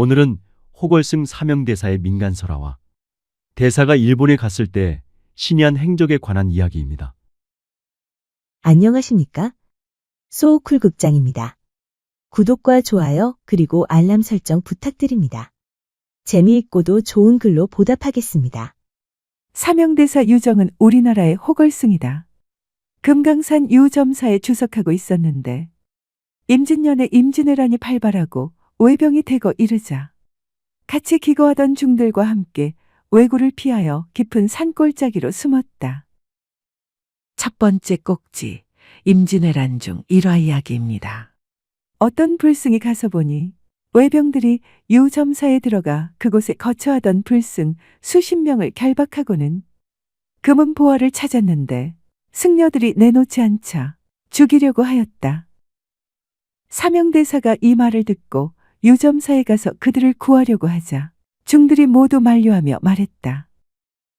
오늘은 호걸승 사명대사의 민간설화와 대사가 일본에 갔을 때 신이 한 행적에 관한 이야기입니다. 안녕하십니까? 소우쿨 극장입니다. 구독과 좋아요 그리고 알람 설정 부탁드립니다. 재미있고도 좋은 글로 보답하겠습니다. 사명대사 유정은 우리나라의 호걸승이다. 금강산 유점사에 주석하고 있었는데 임진년에 임진왜란이 발발하고 외병이 대거 이르자 같이 기거하던 중들과 함께 왜구를 피하여 깊은 산골짜기로 숨었다. 첫 번째 꼭지, 임진왜란 중 일화 이야기입니다. 어떤 불승이 가서 보니 외병들이 유점사에 들어가 그곳에 거처하던 불승 수십 명을 결박하고는 금은 보화를 찾았는데 승려들이 내놓지 않자 죽이려고 하였다. 사명대사가 이 말을 듣고 유점사에 가서 그들을 구하려고 하자 중들이 모두 만류하며 말했다.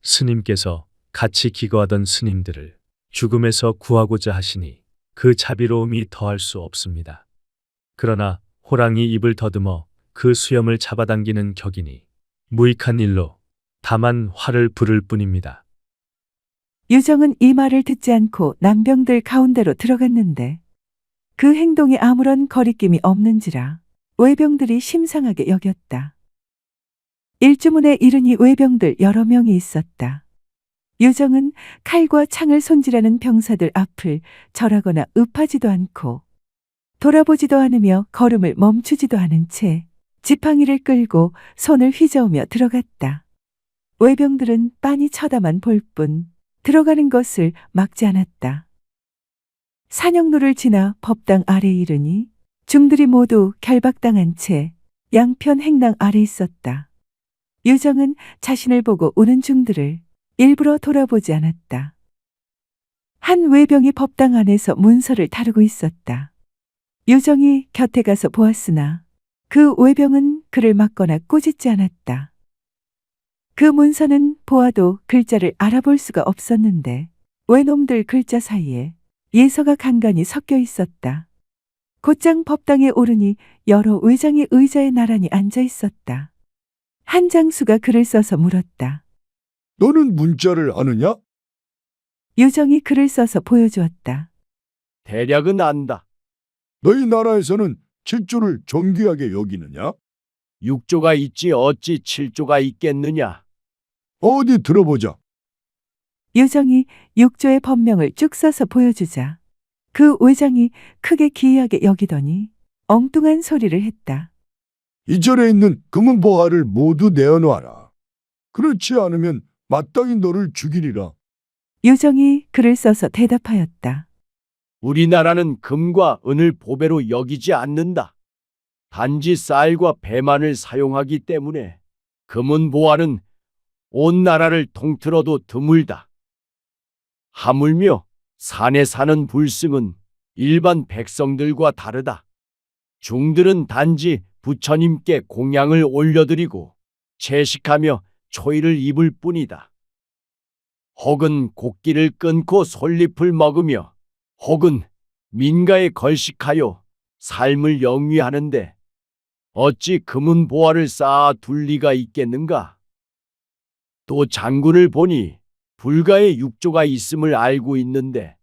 스님께서 같이 기거하던 스님들을 죽음에서 구하고자 하시니 그 자비로움이 더할 수 없습니다. 그러나 호랑이 입을 더듬어 그 수염을 잡아당기는 격이니 무익한 일로 다만 화를 부를 뿐입니다. 유정은 이 말을 듣지 않고 남병들 가운데로 들어갔는데 그 행동이 아무런 거리낌이 없는지라 외병들이 심상하게 여겼다. 일주문에 이르니 외병들 여러 명이 있었다. 유정은 칼과 창을 손질하는 병사들 앞을 절하거나 읍하지도 않고 돌아보지도 않으며 걸음을 멈추지도 않은 채 지팡이를 끌고 손을 휘저으며 들어갔다. 외병들은 빤히 쳐다만 볼 뿐 들어가는 것을 막지 않았다. 산영로를 지나 법당 아래에 이르니 중들이 모두 결박당한 채 양편 행랑 아래 있었다. 유정은 자신을 보고 우는 중들을 일부러 돌아보지 않았다. 한 외병이 법당 안에서 문서를 다루고 있었다. 유정이 곁에 가서 보았으나 그 외병은 그를 막거나 꾸짖지 않았다. 그 문서는 보아도 글자를 알아볼 수가 없었는데 외놈들 글자 사이에 예서가 간간히 섞여 있었다. 곧장 법당에 오르니 여러 외장이 의자에 나란히 앉아 있었다. 한 장수가 글을 써서 물었다. 너는 문자를 아느냐? 유정이 글을 써서 보여주었다. 대략은 안다. 너희 나라에서는 칠조를 존귀하게 여기느냐? 육조가 있지 어찌 칠조가 있겠느냐. 어디 들어보자. 유정이 육조의 법명을 쭉 써서 보여주자 그 외장이 크게 기이하게 여기더니 엉뚱한 소리를 했다. 이 절에 있는 금은 보화를 모두 내어놓아라. 그렇지 않으면 마땅히 너를 죽이리라. 유정이 글을 써서 대답하였다. 우리나라는 금과 은을 보배로 여기지 않는다. 단지 쌀과 배만을 사용하기 때문에 금은 보화는 온 나라를 통틀어도 드물다. 하물며 산에 사는 불승은 일반 백성들과 다르다. 중들은 단지 부처님께 공양을 올려드리고 채식하며 초이를 입을 뿐이다. 혹은 곡기를 끊고 솔잎을 먹으며 혹은 민가에 걸식하여 삶을 영위하는데 어찌 금은 보화를 쌓아 둘 리가 있겠는가? 또 장군을 보니 불가의 육조가 있음을 알고 있는데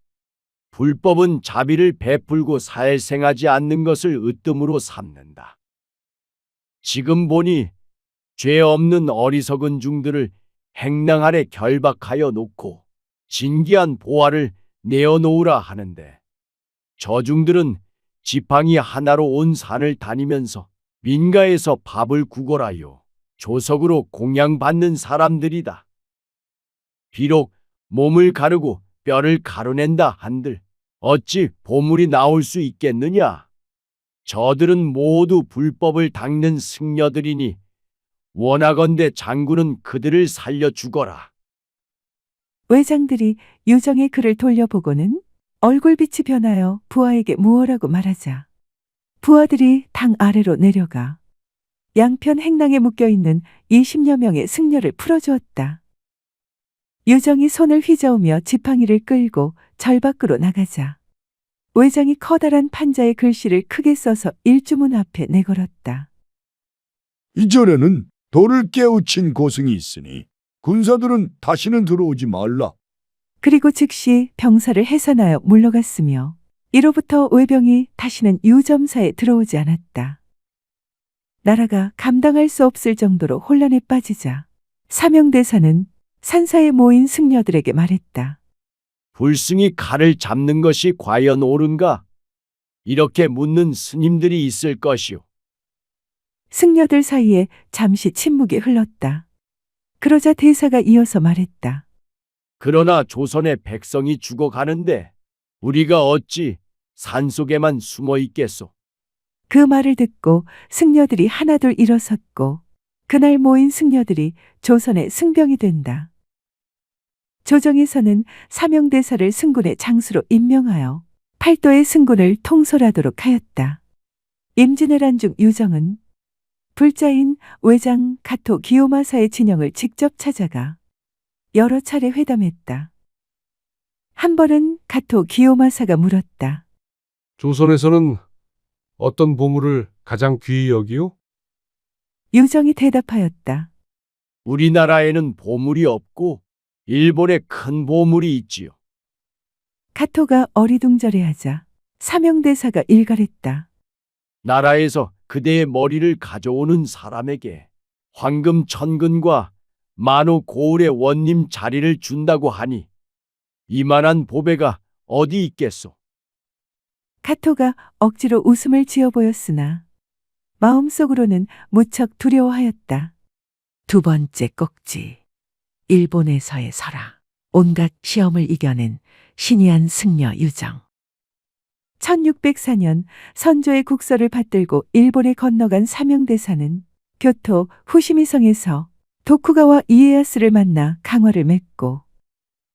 불법은 자비를 베풀고 살생하지 않는 것을 으뜸으로 삼는다. 지금 보니 죄 없는 어리석은 중들을 행랑 아래 결박하여 놓고 진귀한 보화를 내어놓으라 하는데 저 중들은 지팡이 하나로 온 산을 다니면서 민가에서 밥을 구걸하여 조석으로 공양받는 사람들이다. 비록 몸을 가르고 뼈를 가루낸다 한들 어찌 보물이 나올 수 있겠느냐? 저들은 모두 불법을 닦는 승려들이니 원하건대 장군은 그들을 살려 죽어라. 외장들이 유정의 글을 돌려보고는 얼굴빛이 변하여 부하에게 무어라고 말하자 부하들이 당 아래로 내려가 양편 행랑에 묶여있는 20여 명의 승려를 풀어주었다. 유정이 손을 휘저으며 지팡이를 끌고 절 밖으로 나가자 외장이 커다란 판자에 글씨를 크게 써서 일주문 앞에 내걸었다. 이전에는 돌을 깨우친 고승이 있으니 군사들은 다시는 들어오지 말라. 그리고 즉시 병사를 해산하여 물러갔으며 이로부터 외병이 다시는 유점사에 들어오지 않았다. 나라가 감당할 수 없을 정도로 혼란에 빠지자 사명대사는 산사에 모인 승려들에게 말했다. 불승이 칼을 잡는 것이 과연 옳은가? 이렇게 묻는 스님들이 있을 것이오. 승려들 사이에 잠시 침묵이 흘렀다. 그러자 대사가 이어서 말했다. 그러나 조선의 백성이 죽어가는데 우리가 어찌 산속에만 숨어 있겠소? 그 말을 듣고 승려들이 하나둘 일어섰고 그날 모인 승려들이 조선의 승병이 된다. 조정에서는 사명대사를 승군의 장수로 임명하여 팔도의 승군을 통솔하도록 하였다. 임진왜란 중 유정은 불자인 외장 가토 기요마사의 진영을 직접 찾아가 여러 차례 회담했다. 한 번은 가토 기요마사가 물었다. 조선에서는 어떤 보물을 가장 귀히 여기요? 유정이 대답하였다. 우리나라에는 보물이 없고 일본에 큰 보물이 있지요. 가토가 어리둥절해하자 사명대사가 일갈했다. 나라에서 그대의 머리를 가져오는 사람에게 황금 천근과 만호 고을의 원님 자리를 준다고 하니 이만한 보배가 어디 있겠소? 가토가 억지로 웃음을 지어 보였으나 마음속으로는 무척 두려워하였다. 두 번째 꼭지. 일본에서의 설화. 온갖 시험을 이겨낸 신이한 승려 유정. 1604년 선조의 국서를 받들고 일본에 건너간 사명대사는 교토 후시미성에서 도쿠가와 이에야스를 만나 강화를 맺고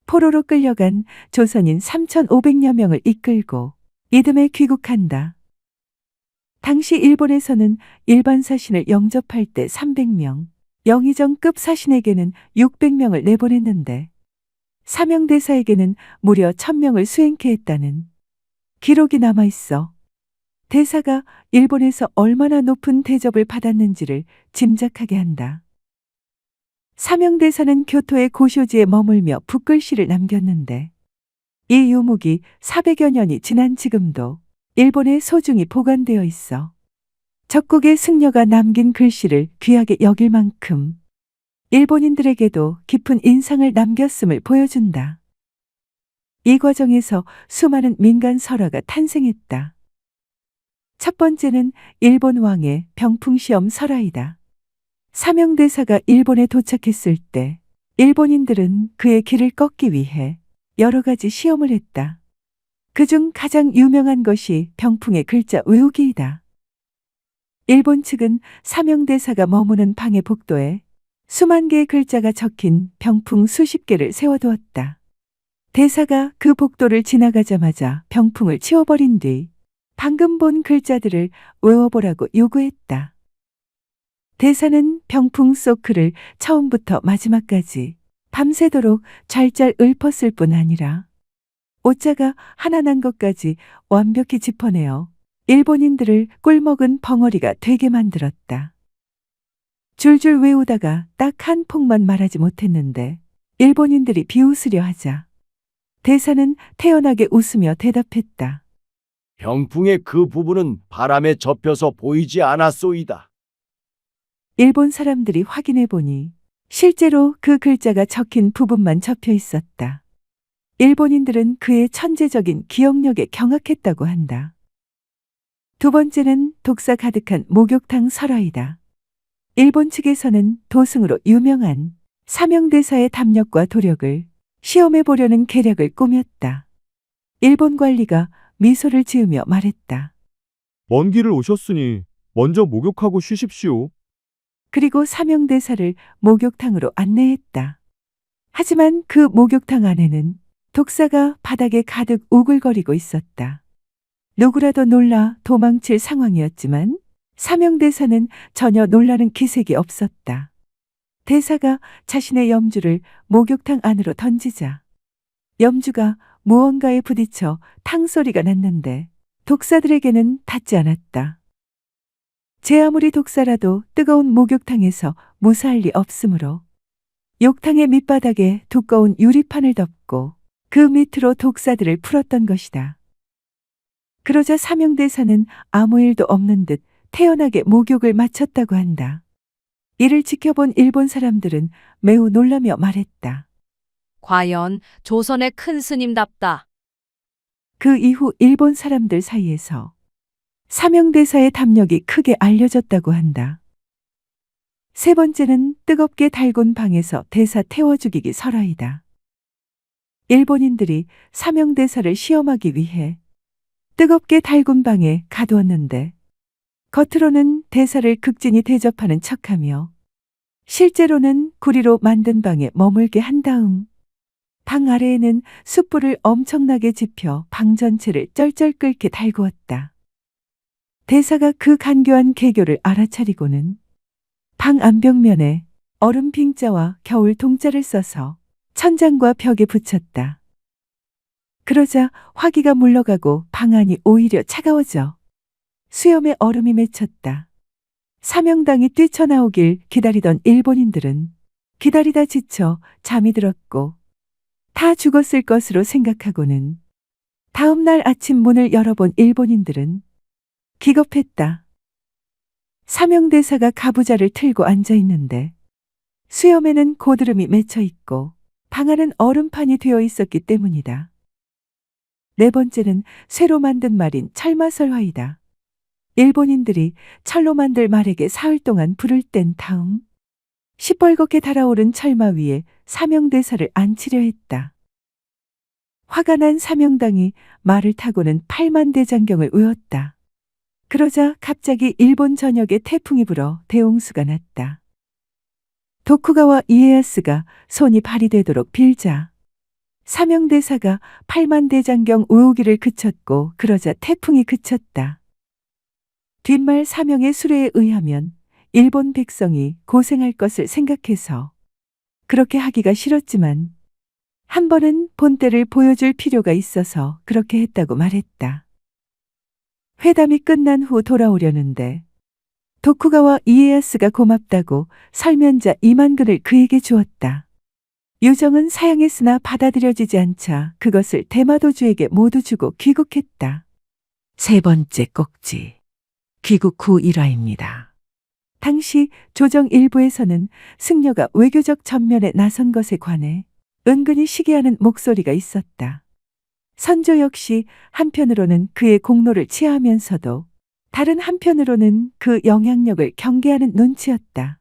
포로로 끌려간 조선인 3,500여 명을 이끌고 이듬해 귀국한다. 당시 일본에서는 일반 사신을 영접할 때 300명, 영의정급 사신에게는 600명을 내보냈는데 사명대사에게는 무려 1000명을 수행케 했다는 기록이 남아있어 대사가 일본에서 얼마나 높은 대접을 받았는지를 짐작하게 한다. 사명대사는 교토의 고쇼지에 머물며 붓글씨를 남겼는데 이 유목이 400여 년이 지난 지금도 일본에 소중히 보관되어 있어 적국의 승려가 남긴 글씨를 귀하게 여길 만큼 일본인들에게도 깊은 인상을 남겼음을 보여준다. 이 과정에서 수많은 민간 설화가 탄생했다. 첫 번째는 일본 왕의 병풍시험 설화이다. 사명대사가 일본에 도착했을 때 일본인들은 그의 길을 꺾기 위해 여러 가지 시험을 했다. 그중 가장 유명한 것이 병풍의 글자 외우기이다. 일본 측은 사명대사가 머무는 방의 복도에 수만 개의 글자가 적힌 병풍 수십 개를 세워두었다. 대사가 그 복도를 지나가자마자 병풍을 치워버린 뒤 방금 본 글자들을 외워보라고 요구했다. 대사는 병풍 속 글을 처음부터 마지막까지 밤새도록 잘잘 읊었을 뿐 아니라 오자가 하나 난 것까지 완벽히 짚어내어 일본인들을 꿀먹은 벙어리가 되게 만들었다. 줄줄 외우다가 딱 한 폭만 말하지 못했는데 일본인들이 비웃으려 하자 대사는 태연하게 웃으며 대답했다. 병풍의 그 부분은 바람에 접혀서 보이지 않았소이다. 일본 사람들이 확인해 보니 실제로 그 글자가 적힌 부분만 접혀 있었다. 일본인들은 그의 천재적인 기억력에 경악했다고 한다. 두 번째는 독사 가득한 목욕탕 설화이다. 일본 측에서는 도승으로 유명한 사명대사의 담력과 도력을 시험해 보려는 계략을 꾸몄다. 일본 관리가 미소를 지으며 말했다. 먼 길을 오셨으니 먼저 목욕하고 쉬십시오. 그리고 사명대사를 목욕탕으로 안내했다. 하지만 그 목욕탕 안에는 독사가 바닥에 가득 우글거리고 있었다. 누구라도 놀라 도망칠 상황이었지만 사명대사는 전혀 놀라는 기색이 없었다. 대사가 자신의 염주를 목욕탕 안으로 던지자 염주가 무언가에 부딪혀 탕소리가 났는데 독사들에게는 닿지 않았다. 제 아무리 독사라도 뜨거운 목욕탕에서 무사할 리 없으므로 욕탕의 밑바닥에 두꺼운 유리판을 덮고 그 밑으로 독사들을 풀었던 것이다. 그러자 사명대사는 아무 일도 없는 듯 태연하게 목욕을 마쳤다고 한다. 이를 지켜본 일본 사람들은 매우 놀라며 말했다. 과연 조선의 큰 스님답다. 그 이후 일본 사람들 사이에서 사명대사의 담력이 크게 알려졌다고 한다. 세 번째는 뜨겁게 달군 방에서 대사 태워 죽이기 설화이다. 일본인들이 사명대사를 시험하기 위해 뜨겁게 달군 방에 가두었는데 겉으로는 대사를 극진히 대접하는 척하며 실제로는 구리로 만든 방에 머물게 한 다음 방 아래에는 숯불을 엄청나게 지펴 방 전체를 쩔쩔 끓게 달구었다. 대사가 그 간교한 계교를 알아차리고는 방 안벽면에 얼음 빙자와 겨울 동자를 써서 천장과 벽에 붙였다. 그러자 화기가 물러가고 방 안이 오히려 차가워져 수염에 얼음이 맺혔다. 사명당이 뛰쳐나오길 기다리던 일본인들은 기다리다 지쳐 잠이 들었고 다 죽었을 것으로 생각하고는 다음 날 아침 문을 열어본 일본인들은 기겁했다. 사명대사가 가부좌를 틀고 앉아 있는데 수염에는 고드름이 맺혀 있고 방 안은 얼음판이 되어 있었기 때문이다. 네 번째는 쇠로 만든 말인 철마설화이다. 일본인들이 철로 만들 말에게 사흘 동안 불을 뗀 다음 시뻘겋게 달아오른 철마 위에 사명대사를 앉히려 했다. 화가 난 사명당이 말을 타고는 8만 대장경을 외웠다. 그러자 갑자기 일본 전역에 태풍이 불어 대홍수가 났다. 도쿠가와 이에야스가 손이 발휘되도록 빌자 사명대사가 8만 대장경 외우기를 그쳤고 그러자 태풍이 그쳤다. 뒷말 사명의 수레에 의하면 일본 백성이 고생할 것을 생각해서 그렇게 하기가 싫었지만 한 번은 본때를 보여줄 필요가 있어서 그렇게 했다고 말했다. 회담이 끝난 후 돌아오려는데 도쿠가와 이에야스가 고맙다고 설면자 2만 근을 그에게 주었다. 유정은 사양했으나 받아들여지지 않자 그것을 대마도주에게 모두 주고 귀국했다. 세 번째 꼭지. 귀국 후 일화입니다. 당시 조정 일부에서는 승려가 외교적 전면에 나선 것에 관해 은근히 시기하는 목소리가 있었다. 선조 역시 한편으로는 그의 공로를 치하하면서도 다른 한편으로는 그 영향력을 경계하는 눈치였다.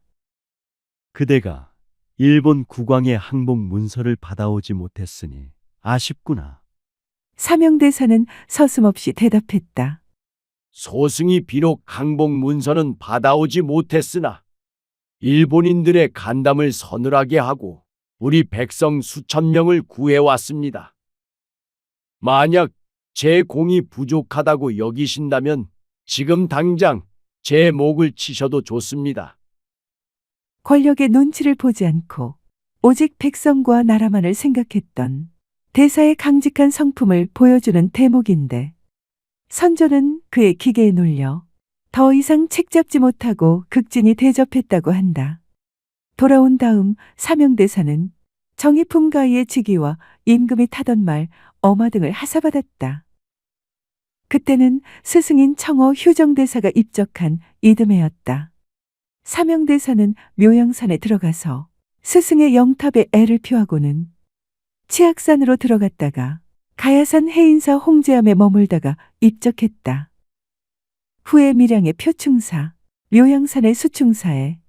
그대가 일본 국왕의 항복 문서를 받아오지 못했으니 아쉽구나. 사명대사는 서슴없이 대답했다. 소승이 비록 항복 문서는 받아오지 못했으나 일본인들의 간담을 서늘하게 하고 우리 백성 수천 명을 구해왔습니다. 만약 제 공이 부족하다고 여기신다면 지금 당장 제 목을 치셔도 좋습니다. 권력의 눈치를 보지 않고 오직 백성과 나라만을 생각했던 대사의 강직한 성품을 보여주는 대목인데 선조는 그의 기계에 놀려 더 이상 책잡지 못하고 극진히 대접했다고 한다. 돌아온 다음 사명대사는 정의품 가의의 직위와 임금이 타던 말 엄화 등을 하사받았다. 그때는 스승인 청어 휴정대사가 입적한 이듬해였다. 사명대사는 묘양산에 들어가서 스승의 영탑에 애를 표하고는 치악산으로 들어갔다가 가야산 해인사 홍제암에 머물다가 입적했다. 후에 밀양의 표충사, 묘양산의 수충사에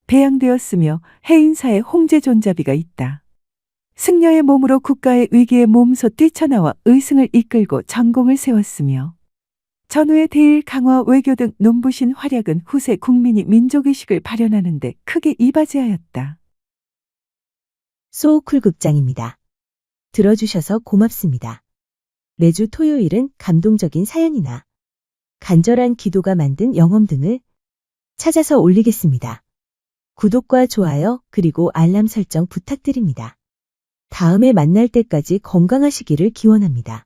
배양되었으며 해인사의 홍제존자비가 있다. 승려의 몸으로 국가의 위기에 몸소 뛰쳐나와 의승을 이끌고 전공을 세웠으며 전후의 대일 강화 외교 등 눈부신 활약은 후세 국민이 민족의식을 발현하는 데 크게 이바지하였다. 소우쿨 극장입니다. 들어주셔서 고맙습니다. 매주 토요일은 감동적인 사연이나 간절한 기도가 만든 영험 등을 찾아서 올리겠습니다. 구독과 좋아요 그리고 알람 설정 부탁드립니다. 다음에 만날 때까지 건강하시기를 기원합니다.